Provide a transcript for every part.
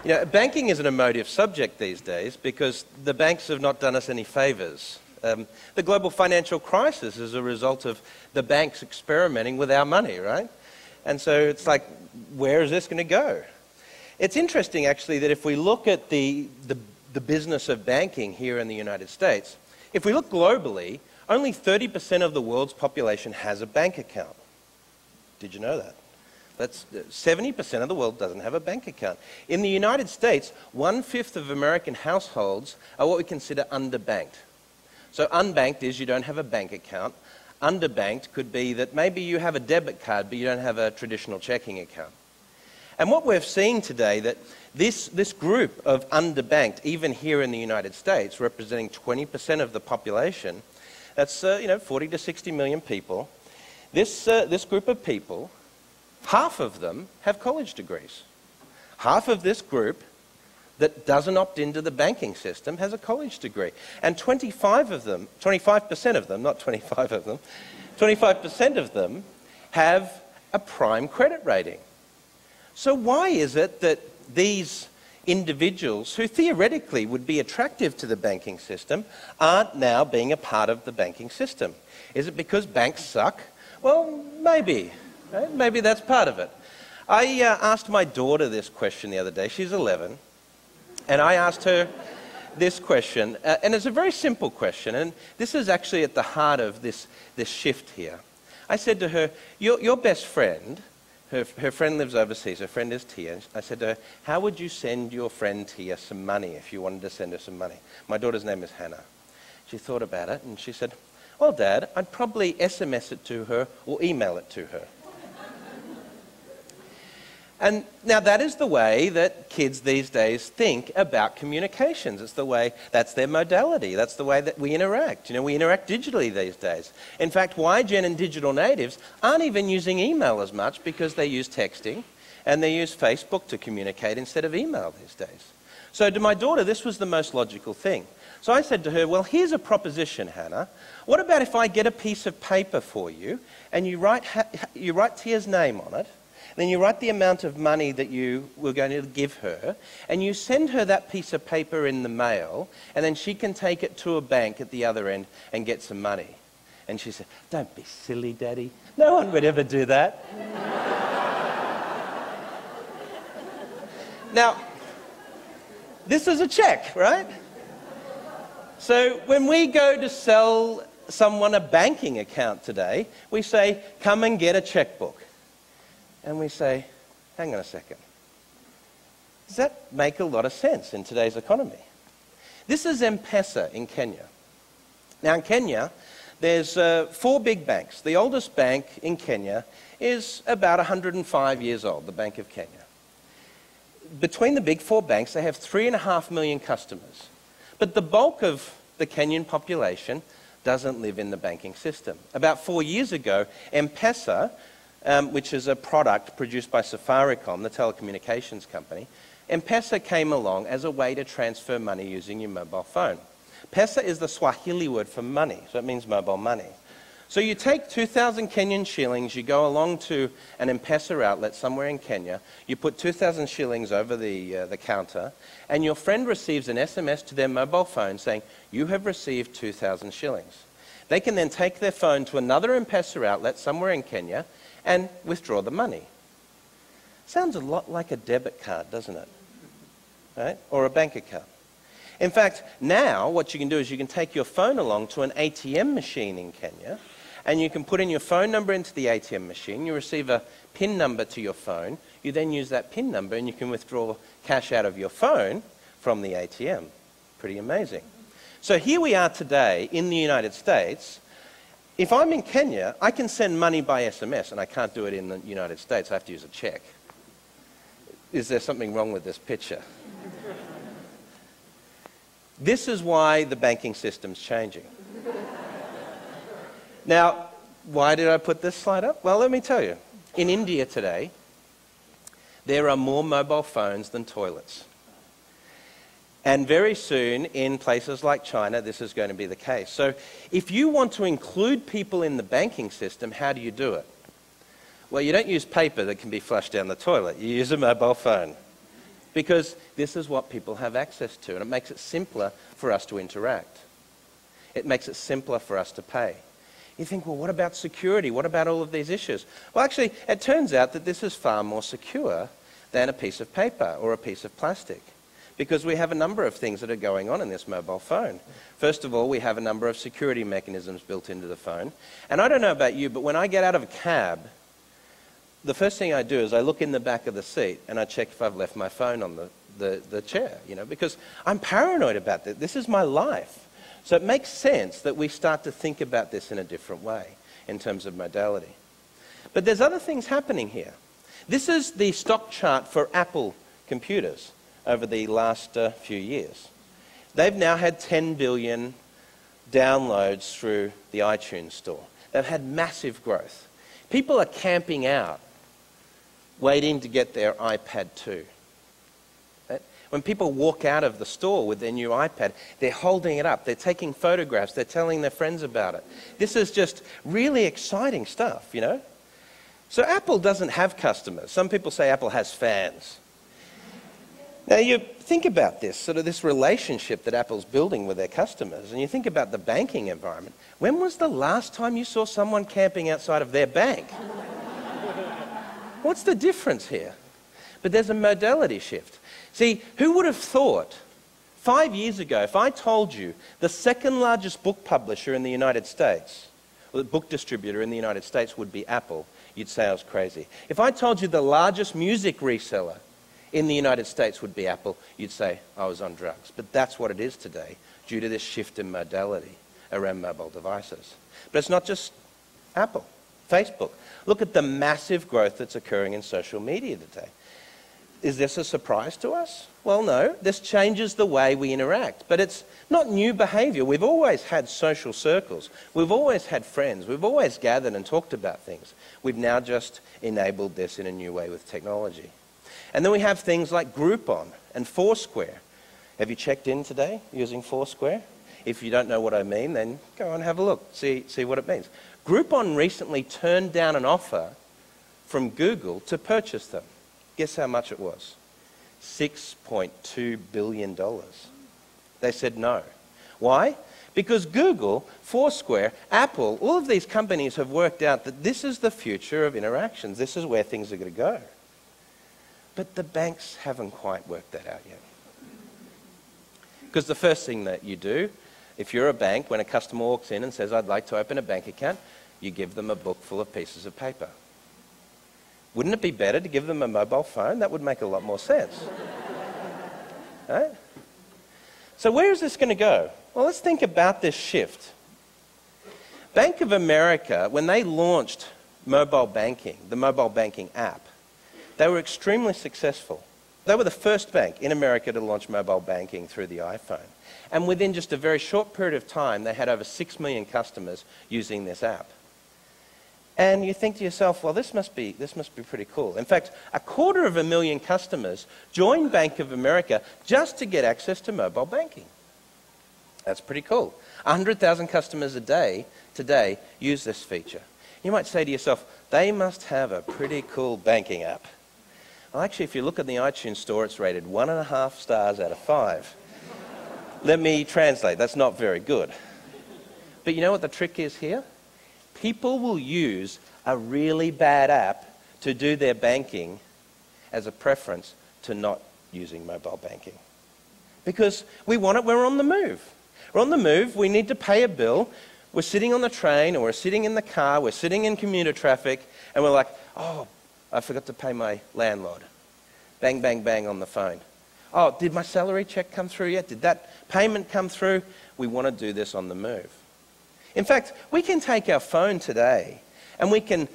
You know, banking is an emotive subject these days because the banks have not done us any favours. The global financial crisis is a result of the banks experimenting with our money, right? And so it's like, where is this going to go? It's interesting, actually, that if we look at the business of banking here in the United States, if we look globally, only 30% of the world's population has a bank account. Did you know that? That's 70% of the world doesn't have a bank account. In the United States, 1/5 of American households are what we consider underbanked. So unbanked is you don't have a bank account. Underbanked could be that maybe you have a debit card, but you don't have a traditional checking account. And what we're seeing today, that this group of underbanked, even here in the United States, representing 20% of the population, that's 40 to 60 million people. This group of people, half of them have college degrees. Half of this group that doesn't opt into the banking system has a college degree. And 25% of them, not 25 of them, 25% of them have a prime credit rating. So why is it that these individuals who theoretically would be attractive to the banking system aren't now being a part of the banking system? Is it because banks suck? Well, maybe. Right? Maybe that's part of it. I asked my daughter this question the other day. She's 11. And I asked her this question. And it's a very simple question. And this is actually at the heart of this shift here. I said to her, your best friend, her friend lives overseas, her friend is Tia. I said to her, how would you send your friend Tia some money if you wanted to send her some money? My daughter's name is Hannah. She thought about it and she said, well, Dad, I'd probably SMS it to her or email it to her. And now that is the way that kids these days think about communications. It's the way, that's their modality. That's the way that we interact. You know, we interact digitally these days. In fact, YGen and digital natives aren't even using email as much because they use texting and they use Facebook to communicate instead of email these days. So to my daughter, this was the most logical thing. So I said to her, well, here's a proposition, Hannah. What about if I get a piece of paper for you and you write Tia's name on it? Then you write the amount of money that you were going to give her, and you send her that piece of paper in the mail, and then she can take it to a bank at the other end and get some money. And she said, don't be silly, Daddy. No one would ever do that. Now, this is a check, right? So when we go to sell someone a banking account today, we say, come and get a checkbook. And we say, hang on a second. Does that make a lot of sense in today's economy? This is M-Pesa in Kenya. Now in Kenya, there's 4 big banks. The oldest bank in Kenya is about 105 years old, the Bank of Kenya. Between the big 4 banks, they have 3.5 million customers. But the bulk of the Kenyan population doesn't live in the banking system. About 4 years ago, M-Pesa, which is a product produced by Safaricom, the telecommunications company, M-Pesa came along as a way to transfer money using your mobile phone. Pesa is the Swahili word for money, so it means mobile money. So you take 2,000 Kenyan shillings, you go along to an M-Pesa outlet somewhere in Kenya, you put 2,000 shillings over the counter, and your friend receives an SMS to their mobile phone saying, you have received 2,000 shillings. They can then take their phone to another M-Pesa outlet somewhere in Kenya and withdraw the money. Sounds a lot like a debit card, doesn't it? Right? Or a bank account. In fact, now what you can do is you can take your phone along to an ATM machine in Kenya, and you can put in your phone number into the ATM machine, you receive a PIN number to your phone, you then use that PIN number and you can withdraw cash out of your phone from the ATM. Pretty amazing. So here we are today in the United States. If I'm in Kenya, I can send money by SMS, and I can't do it in the United States. I have to use a check. Is there something wrong with this picture? This is why the banking system's changing. Now, why did I put this slide up? Well, let me tell you. In India today, there are more mobile phones than toilets. And very soon, in places like China, this is going to be the case. So if you want to include people in the banking system, how do you do it? Well, you don't use paper that can be flushed down the toilet. You use a mobile phone. because this is what people have access to, and it makes it simpler for us to interact. It makes it simpler for us to pay. You think, well, what about security? What about all of these issues? Well, actually, it turns out that this is far more secure than a piece of paper or a piece of plastic, because we have a number of things that are going on in this mobile phone. First of all, we have a number of security mechanisms built into the phone. And I don't know about you, but when I get out of a cab, the first thing I do is I look in the back of the seat and I check if I've left my phone on the chair, you know, because I'm paranoid about this. This is my life. So it makes sense that we start to think about this in a different way in terms of modality. But there's other things happening here. This is the stock chart for Apple computers over the last few years. They've now had 10 billion downloads through the iTunes store. They've had massive growth. People are camping out, waiting to get their iPad 2. When people walk out of the store with their new iPad, they're holding it up, they're taking photographs, they're telling their friends about it. This is just really exciting stuff, you know? So Apple doesn't have customers. Some people say Apple has fans. Now you think about this, sort of this relationship that Apple's building with their customers, and you think about the banking environment. When was the last time you saw someone camping outside of their bank? What's the difference here? But there's a modality shift. See, who would have thought 5 years ago, if I told you the second largest book publisher in the United States, or the book distributor in the United States would be Apple, you'd say I was crazy. If I told you the largest music reseller in the United States would be Apple, you'd say I was on drugs. But that's what it is today, due to this shift in modality around mobile devices. But it's not just Apple, Facebook. Look at the massive growth that's occurring in social media today. Is this a surprise to us? Well, no. This changes the way we interact. But it's not new behavior. We've always had social circles. We've always had friends. We've always gathered and talked about things. We've now just enabled this in a new way with technology. And then we have things like Groupon and Foursquare. Have you checked in today using Foursquare? If you don't know what I mean, then go and have a look. See what it means. Groupon recently turned down an offer from Google to purchase them. Guess how much it was? $6.2 billion. They said no. Why? Because Google, Foursquare, Apple, all of these companies have worked out that this is the future of interactions. This is where things are going to go. But the banks haven't quite worked that out yet. Because the first thing that you do, if you're a bank, when a customer walks in and says, I'd like to open a bank account, you give them a book full of pieces of paper. Wouldn't it be better to give them a mobile phone? That would make a lot more sense. Right? So where is this going to go? Well, let's think about this shift. Bank of America, when they launched mobile banking, the mobile banking app, they were extremely successful. They were the first bank in America to launch mobile banking through the iPhone. And within just a very short period of time, they had over 6 million customers using this app. And you think to yourself, well, this must be pretty cool. In fact, 250,000 customers joined Bank of America just to get access to mobile banking. That's pretty cool. 100,000 customers a day today use this feature. You might say to yourself, they must have a pretty cool banking app. Well, actually, if you look at the iTunes store, it's rated 1.5 stars out of 5. Let me translate. That's not very good. But you know what the trick is here? People will use a really bad app to do their banking as a preference to not using mobile banking. Because we want it, we're on the move. We're on the move, we need to pay a bill, we're sitting on the train or we're sitting in the car, we're sitting in commuter traffic, and we're like, oh, I forgot to pay my landlord. Bang, bang, bang on the phone. Oh, did my salary check come through yet? Did that payment come through? We want to do this on the move. In fact, we can take our phone today and we can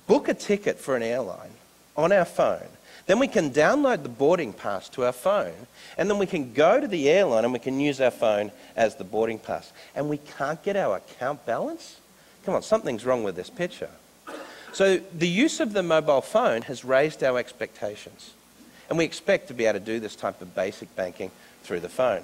book a ticket for an airline on our phone. Then we can download the boarding pass to our phone, and then we can go to the airline and we can use our phone as the boarding pass. And we can't get our account balance? Come on, something's wrong with this picture. So the use of the mobile phone has raised our expectations. And we expect to be able to do this type of basic banking through the phone.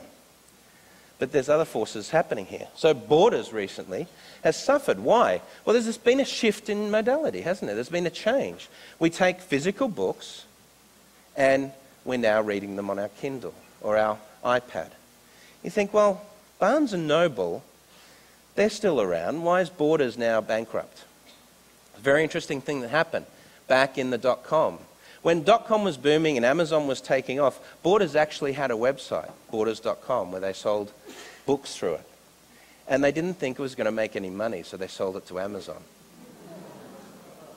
But there's other forces happening here. So Borders recently has suffered. Why? Well, there's been a shift in modality, hasn't there? There's been a change. We take physical books and we're now reading them on our Kindle or our iPad. You think, well, Barnes & Noble, they're still around. Why is Borders now bankrupt? A very interesting thing that happened back in the dot-com. When dot-com was booming and Amazon was taking off, Borders actually had a website, borders.com, where they sold books through it. And they didn't think it was going to make any money, so they sold it to Amazon.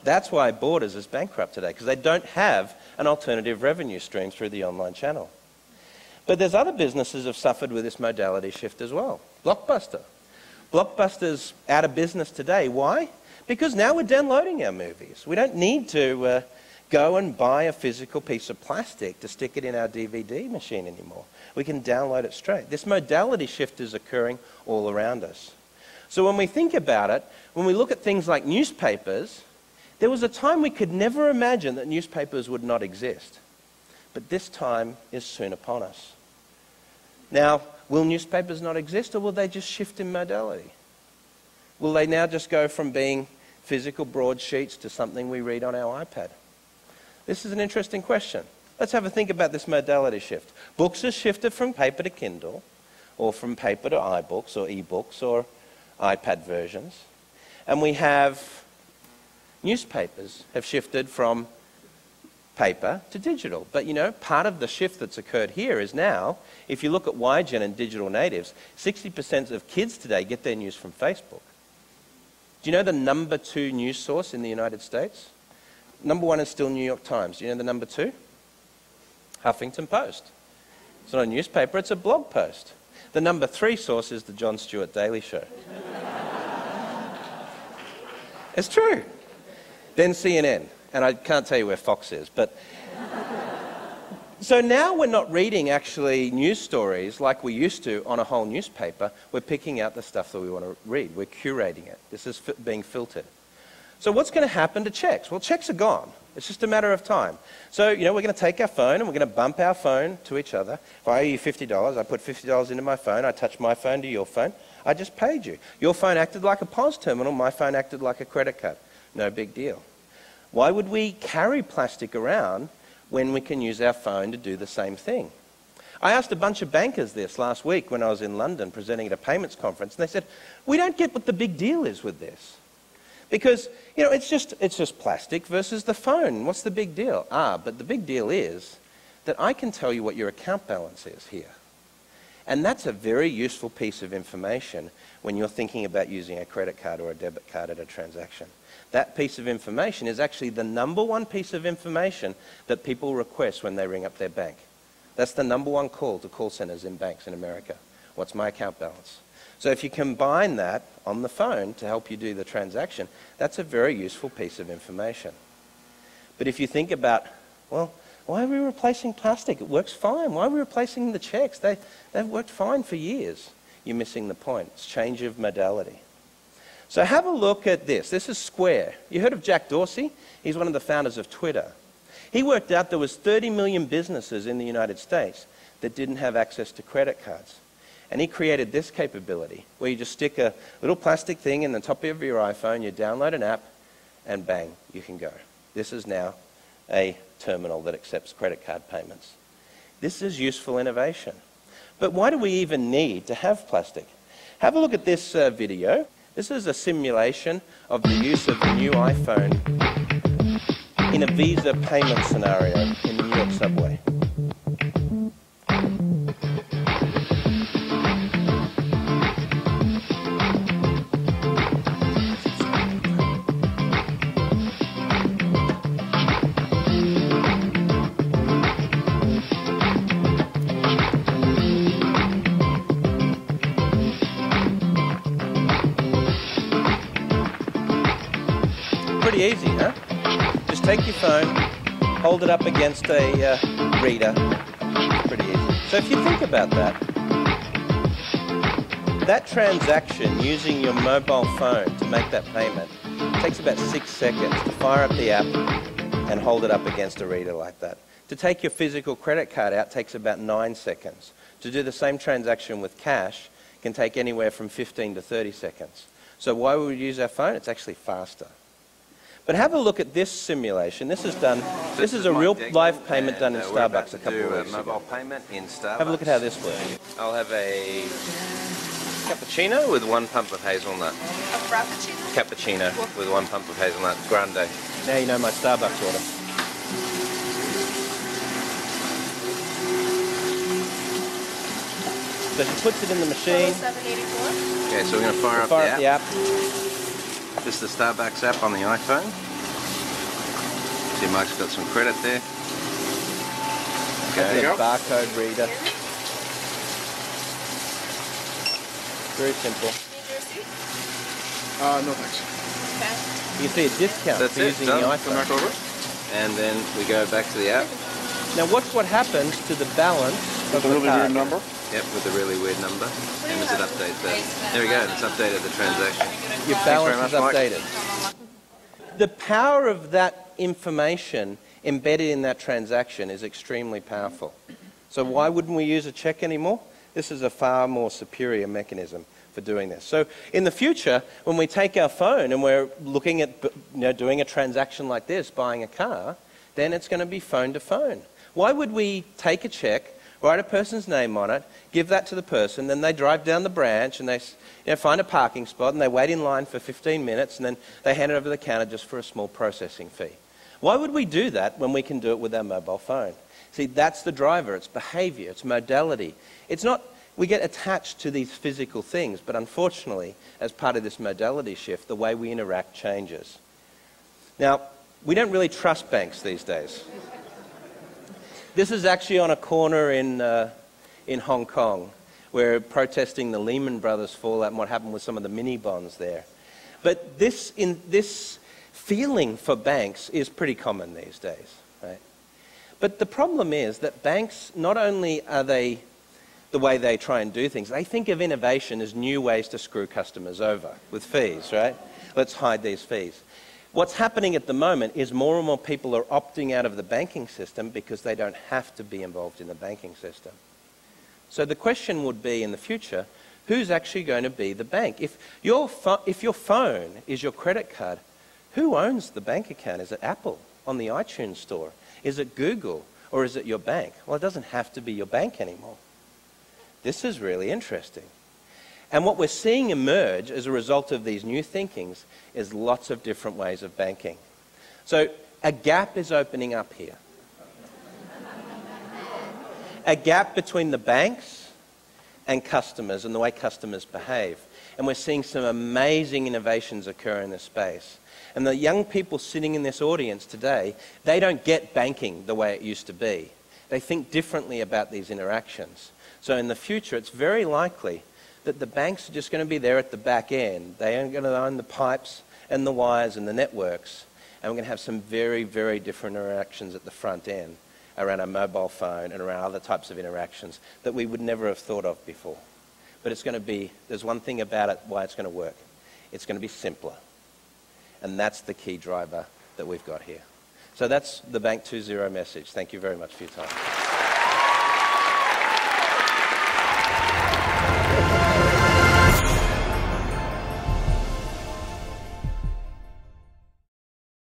That's why Borders is bankrupt today, because they don't have an alternative revenue stream through the online channel. But there's other businesses that have suffered with this modality shift as well. Blockbuster. Blockbuster's out of business today. Why? Because now we're downloading our movies. We don't need to go and buy a physical piece of plastic to stick it in our DVD machine anymore. We can download it straight. This modality shift is occurring all around us. So when we think about it, when we look at things like newspapers, there was a time we could never imagine that newspapers would not exist. But this time is soon upon us. Now, will newspapers not exist, or will they just shift in modality? Will they now just go from being physical broadsheets to something we read on our iPad? This is an interesting question. Let's have a think about this modality shift. Books have shifted from paper to Kindle, or from paper to iBooks, or ebooks, or iPad versions. And we have newspapers have shifted from paper to digital. But you know, part of the shift that's occurred here is now, if you look at YGen and digital natives, 60% of kids today get their news from Facebook. Do you know the number 2 news source in the United States? Number 1 is still New York Times. Do you know the number 2? Huffington Post. It's not a newspaper, it's a blog post. The number 3 source is the Jon Stewart Daily Show. It's true. Then CNN. And I can't tell you where Fox is, but... So now we're not reading actually news stories like we used to on a whole newspaper. We're picking out the stuff that we want to read. We're curating it. This is being filtered. So what's going to happen to checks? Well, checks are gone. It's just a matter of time. So, you know, we're going to take our phone and we're going to bump our phone to each other. If I owe you $50, I put $50 into my phone, I touch my phone to your phone, I just paid you. Your phone acted like a POS terminal, my phone acted like a credit card. No big deal. Why would we carry plastic around when we can use our phone to do the same thing? I asked a bunch of bankers this last week when I was in London presenting at a payments conference, and they said, we don't get what the big deal is with this. Because, you know, it's just plastic versus the phone. What's the big deal? But the big deal is that I can tell you what your account balance is here. And that's a very useful piece of information when you're thinking about using a credit card or a debit card at a transaction. That piece of information is actually the number 1 piece of information that people request when they ring up their bank. That's the number 1 call to call centers in banks in America. What's my account balance? So if you combine that on the phone to help you do the transaction, that's a very useful piece of information. But if you think about, well, why are we replacing plastic? It works fine. Why are we replacing the checks? They've worked fine for years. You're missing the point. It's change of modality. So have a look at this. This is Square. You heard of Jack Dorsey? He's one of the founders of Twitter. He worked out there was 30 million businesses in the United States that didn't have access to credit cards. And he created this capability where you just stick a little plastic thing in the top of your iPhone, you download an app, and bang, you can go. This is now a terminal that accepts credit card payments. This is useful innovation. But why do we even need to have plastic? Have a look at this video. This is a simulation of the use of the new iPhone in a Visa payment scenario in the New York subway. Pretty easy, huh? Just take your phone, hold it up against a reader. Pretty easy. So if you think about that, that transaction using your mobile phone to make that payment takes about 6 seconds to fire up the app and hold it up against a reader like that. To take your physical credit card out takes about 9 seconds. To do the same transaction with cash can take anywhere from 15 to 30 seconds. So why would we use our phone? It's actually faster. But have a look at this simulation. This is done. This is a real live payment done in Starbucks a couple of weeks ago. Mobile payment in Starbucks. Have a look at how this works. I'll have a cappuccino with 1 pump of hazelnut. A frappuccino? Cappuccino with 1 pump of hazelnut. Grande. Now you know my Starbucks order. So she puts it in the machine. $7.84. Okay, so we're going to fire up the app. This is the Starbucks app on the iPhone. See, Mike's got some credit there. Okay. There you go. Barcode reader. Very simple. No thanks. Okay. You see a discount That's for using the iPhone. And then we go back to the app. Now watch what happens to the balance of With a the really card. weird number. Yep, with a really weird number. And does it update that? There we go, it's updated the transaction. Your balance is updated. The power of that information embedded in that transaction is extremely powerful. So why wouldn't we use a check anymore? This is a far more superior mechanism for doing this. So in the future, when we take our phone and we're looking at doing a transaction like this, buying a car, then it's going to be phone to phone. Why would we take a check, write a person's name on it, give that to the person, then they drive down the branch and they find a parking spot and they wait in line for 15 minutes and then they hand it over the counter just for a small processing fee? Why would we do that when we can do it with our mobile phone? See, that's the driver. It's behavior. It's modality. It's not we get attached to these physical things, but unfortunately, as part of this modality shift, the way we interact changes. Now, we don't really trust banks these days. This is actually on a corner in Hong Kong. We're protesting the Lehman Brothers fallout and what happened with some of the mini bonds there. But this feeling for banks is pretty common these days, right? But the problem is that banks, not only are they the way they try and do things, they think of innovation as new ways to screw customers over with fees, right? Let's hide these fees. What's happening at the moment is more and more people are opting out of the banking system because they don't have to be involved in the banking system. So the question would be in the future, who's actually going to be the bank? If your phone is your credit card, who owns the bank account? Is it Apple on the iTunes store? Is it Google? Or is it your bank? Well, it doesn't have to be your bank anymore. This is really interesting. And what we're seeing emerge as a result of these new thinkings is lots of different ways of banking. So a gap is opening up here. A gap between the banks and customers and the way customers behave. And we're seeing some amazing innovations occur in this space. And the young people sitting in this audience today, they don't get banking the way it used to be. They think differently about these interactions. So in the future, it's very likely that the banks are just going to be there at the back end. They are going to own the pipes and the wires and the networks. And we're going to have some very, very different interactions at the front end around our mobile phone and around other types of interactions that we would never have thought of before. But it's going to be, there's one thing about it, why it's going to work. It's going to be simpler. And that's the key driver that we've got here. So that's the Bank 2.0 message. Thank you very much for your time.